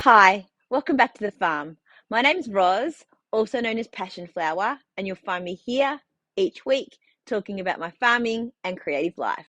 Hi, welcome back to the farm. My name's Roz, also known as Passion Flower, and you'll find me here each week talking about my farming and creative life.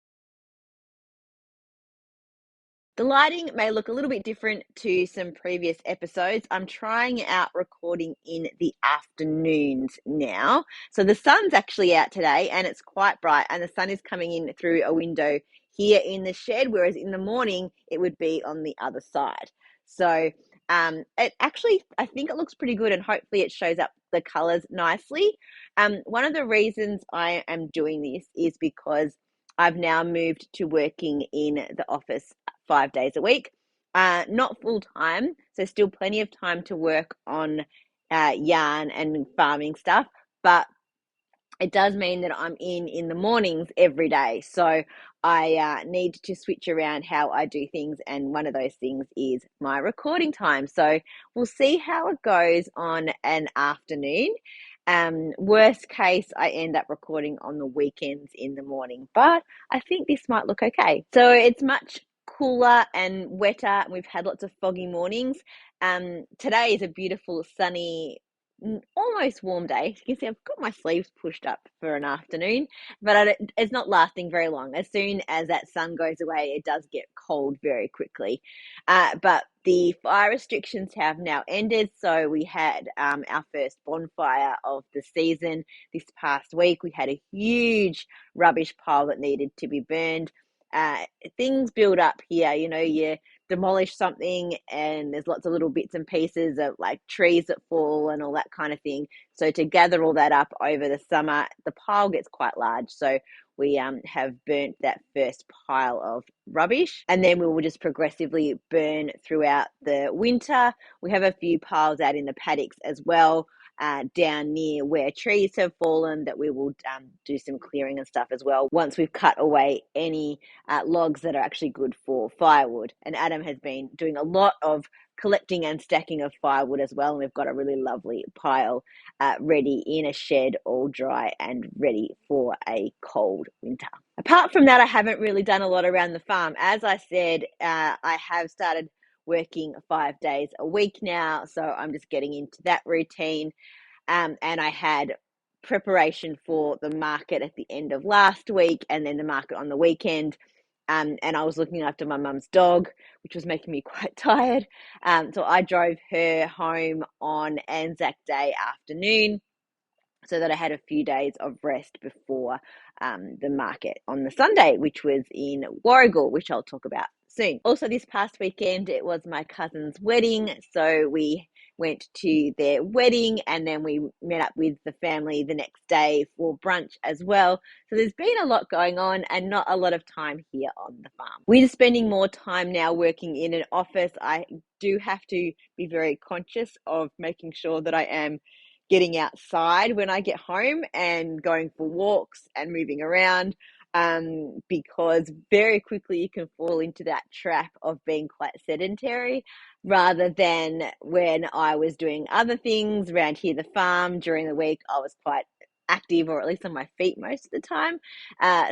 The lighting may look a little bit different to some previous episodes. I'm trying out recording in the afternoons now. So the sun's actually out today and it's quite bright, and the sun is coming in through a window here in the shed, whereas in the morning it would be on the other side. So it actually, I think it looks pretty good, and hopefully it shows up the colors nicely. One of the reasons I am doing this is because I've now moved to working in the office 5 days a week. Not full time, so still plenty of time to work on yarn and farming stuff, but it does mean that I'm in the mornings every day. So I need to switch around how I do things, and one of those things is my recording time. So we'll see how it goes on an afternoon. Worst case, I end up recording on the weekends in the morning, but I think this might look okay. So it's much cooler and wetter, and we've had lots of foggy mornings. Today is a beautiful sunny, almost warm day. You can see I've got my sleeves pushed up for an afternoon, but it's not lasting very long. As soon as that sun goes away, it does get cold very quickly. But the fire restrictions have now ended, so we had our first bonfire of the season this past week. We had a huge rubbish pile that needed to be burned. Things build up here, you demolish something and there's lots of little bits and pieces of like trees that fall and all that kind of thing. So to gather all that up over the summer, the pile gets quite large. So we have burnt that first pile of rubbish, and then we will just progressively burn throughout the winter. We have a few piles out in the paddocks as well, down near where trees have fallen, that we will do some clearing and stuff as well once we've cut away any logs that are actually good for firewood. And Adam has been doing a lot of collecting and stacking of firewood as well, and we've got a really lovely pile ready in a shed, all dry and ready for a cold winter. Apart from that, I haven't really done a lot around the farm. As I said, I have started working 5 days a week now, so I'm just getting into that routine. And I had preparation for the market at the end of last week, and then the market on the weekend. And I was looking after my mum's dog, which was making me quite tired. So I drove her home on Anzac Day afternoon, so that I had a few days of rest before the market on the Sunday, which was in Warragul, which I'll talk about soon. Also, this past weekend, it was my cousin's wedding, so we went to their wedding, and then we met up with the family the next day for brunch as well. So there's been a lot going on and not a lot of time here on the farm. We're spending more time now working in an office. I do have to be very conscious of making sure that I am getting outside when I get home and going for walks and moving around, because very quickly you can fall into that trap of being quite sedentary, rather than when I was doing other things around here, the farm. During the week, I was quite active, or at least on my feet most of the time.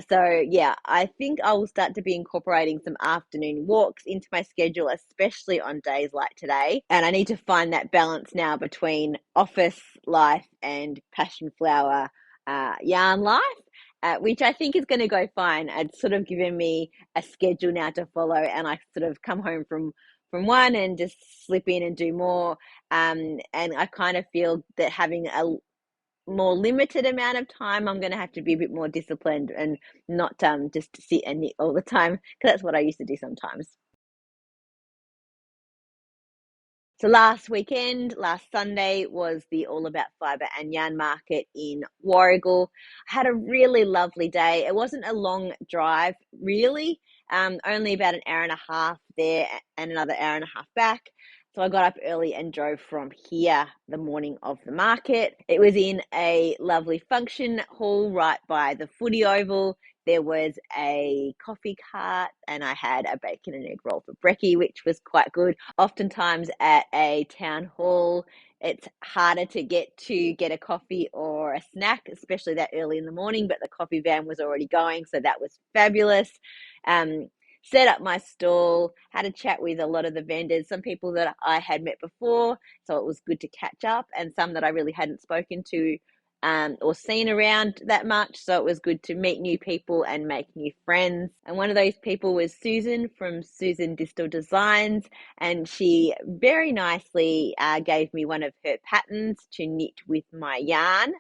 So yeah, I think I will start to be incorporating some afternoon walks into my schedule, especially on days like today. And I need to find that balance now between office life and passion flower yarn life. Which I think is going to go fine. It's sort of given me a schedule now to follow, and I sort of come home from one and just slip in and do more. And I kind of feel that having a more limited amount of time, I'm going to have to be a bit more disciplined and not just sit and knit all the time, because that's what I used to do sometimes. So last Sunday, was the All About Fibre and Yarn Market in Warragul. I had a really lovely day. It wasn't a long drive, really, only about an hour and a half there and another hour and a half back. So I got up early and drove from here the morning of the market. It was in a lovely function hall right by the footy oval. There was a coffee cart, and I had a bacon and egg roll for brekkie, which was quite good. Oftentimes at a town hall, it's harder to get a coffee or a snack, especially that early in the morning, but the coffee van was already going, so that was fabulous. set up my stall, had a chat with a lot of the vendors, some people that I had met before, so it was good to catch up, and some that I really hadn't spoken to or seen around that much. So it was good to meet new people and make new friends. And one of those people was Susan from Susan Distal Designs, and she very nicely gave me one of her patterns to knit with my yarn,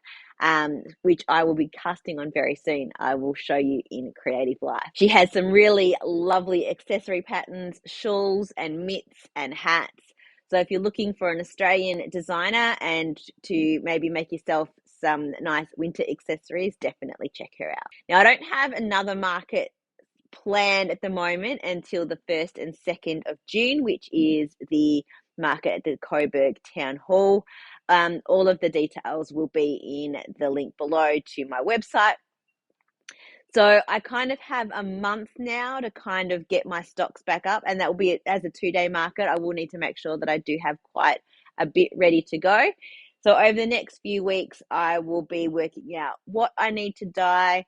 which I will be casting on very soon. I will show you in Creative Life. She has some really lovely accessory patterns, shawls and mitts and hats. So if you're looking for an Australian designer and to maybe make yourself some nice winter accessories, definitely check her out. Now, I don't have another market planned at the moment until the 1st and 2nd of June, which is the market at the Coburg Town Hall. All of the details will be in the link below to my website. So I kind of have a month now to kind of get my stocks back up, and that will be as a 2-day market. I will need to make sure that I do have quite a bit ready to go. So over the next few weeks, I will be working out what I need to dye,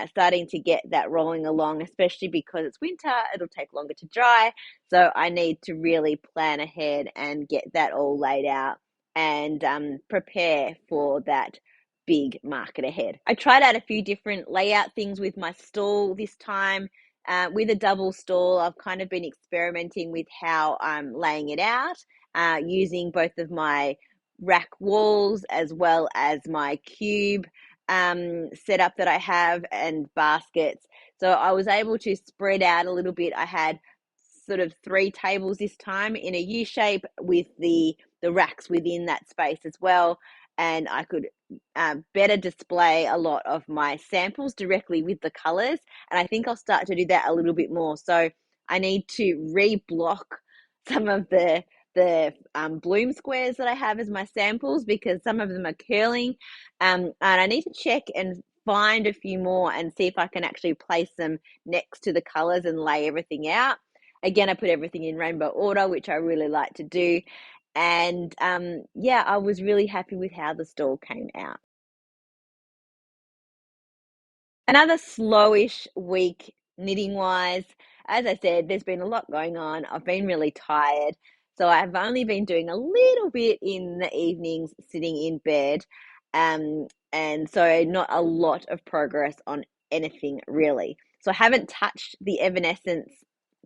starting to get that rolling along, especially because it's winter, it'll take longer to dry. So I need to really plan ahead and get that all laid out and prepare for that big market ahead. I tried out a few different layout things with my stall this time. With a double stall, I've kind of been experimenting with how I'm laying it out, using both of my rack walls as well as my cube setup that I have and baskets. So I was able to spread out a little bit. I had sort of 3 tables this time in a U shape with the racks within that space as well, and I could better display a lot of my samples directly with the colors, and I think I'll start to do that a little bit more. So I need to re-block some of the bloom squares that I have as my samples, because some of them are curling, and I need to check and find a few more and see if I can actually place them next to the colors and lay everything out. Again, I put everything in rainbow order, which I really like to do. And yeah, I was really happy with how the stall came out. Another slowish week knitting wise. As I said, there's been a lot going on. I've been really tired. So I've only been doing a little bit in the evenings, sitting in bed. And so not a lot of progress on anything really. So I haven't touched the Evanescence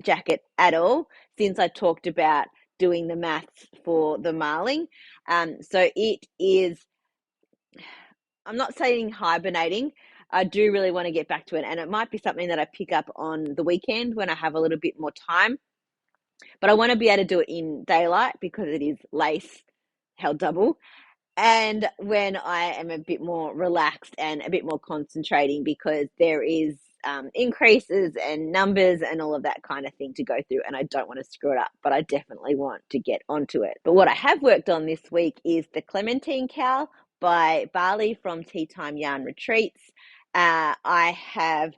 jacket at all since I talked about doing the maths for the marling. So it is, I'm not saying hibernating. I do really want to get back to it, and it might be something that I pick up on the weekend when I have a little bit more time. But I want to be able to do it in daylight because it is lace held double, and when I am a bit more relaxed and a bit more concentrating, because there is increases and numbers and all of that kind of thing to go through, and I don't want to screw it up, but I definitely want to get onto it. But what I have worked on this week is the Clementine Cowl by Barley from Tea Time Yarn Retreats. I have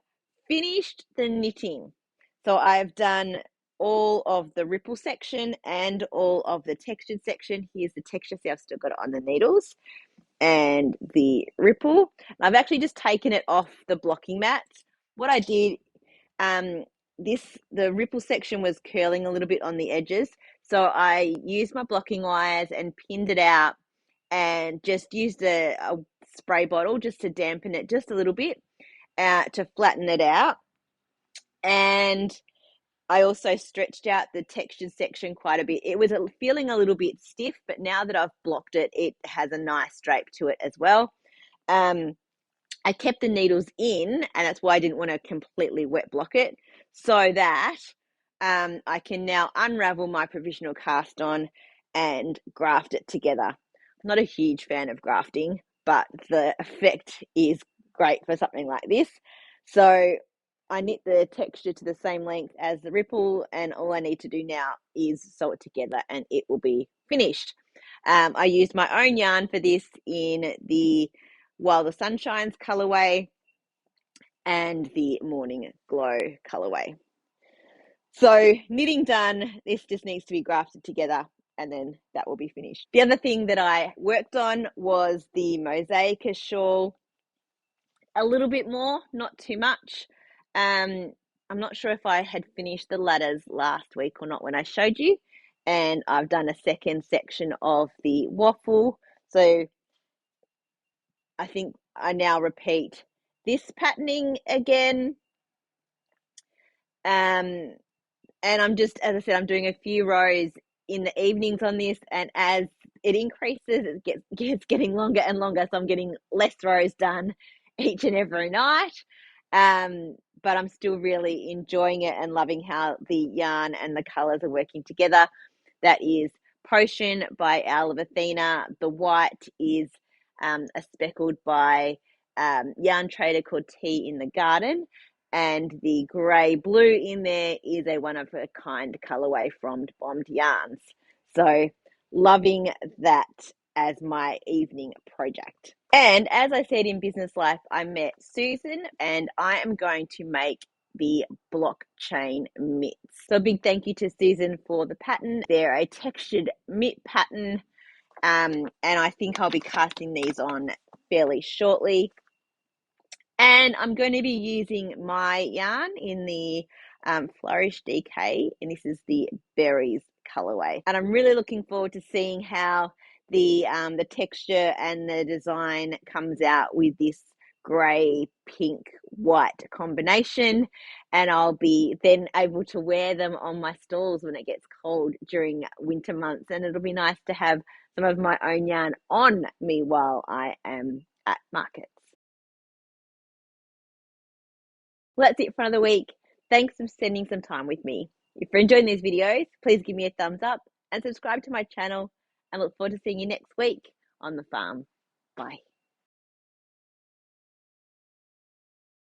finished the knitting. So I've done all of the ripple section and all of the textured section. Here's the texture. See, I've still got it on the needles and the ripple. I've actually just taken it off the blocking mats. What I did, the ripple section was curling a little bit on the edges. So I used my blocking wires and pinned it out and just used a spray bottle just to dampen it just a little bit to flatten it out. And I also stretched out the textured section quite a bit. It was feeling a little bit stiff, but now that I've blocked it, it has a nice drape to it as well. I kept the needles in, and that's why I didn't want to completely wet block it, so that I can now unravel my provisional cast on and graft it together. I'm not a huge fan of grafting, but the effect is great for something like this. So I knit the texture to the same length as the ripple, and all I need to do now is sew it together and it will be finished. I used my own yarn for this in the While the Sun Shines colorway and the Morning Glow colorway. So knitting done, this just needs to be grafted together and then that will be finished. The other thing that I worked on was the Mosaica shawl. A little bit more, not too much. I'm not sure if I had finished the ladders last week or not when I showed you, and I've done a second section of the waffle. So I think I now repeat this patterning again. Um, and I'm just, as I said, I'm doing a few rows in the evenings on this, and as it increases, it gets getting longer and longer, so I'm getting less rows done each and every night. But I'm still really enjoying it and loving how the yarn and the colors are working together. That is Potion by Owl of Athena. The white is a speckled by Yarn Trader called Tea in the Garden, and the grey blue in there is a one of a kind colorway from Bombed Yarns. So loving that as my evening project. And as I said, in business life, I met Susan, and I am going to make the blockchain mitts. So a big thank you to Susan for the pattern. They're a textured mitt pattern, and I think I'll be casting these on fairly shortly. And I'm going to be using my yarn in the Flourish DK, and this is the Berries colorway. And I'm really looking forward to seeing how the texture and the design comes out with this grey, pink, white combination. And I'll be then able to wear them on my stalls when it gets cold during winter months. And it'll be nice to have some of my own yarn on me while I am at markets. Well, that's it for another week. Thanks for spending some time with me. If you're enjoying these videos, please give me a thumbs up and subscribe to my channel, and look forward to seeing you next week on the farm. Bye.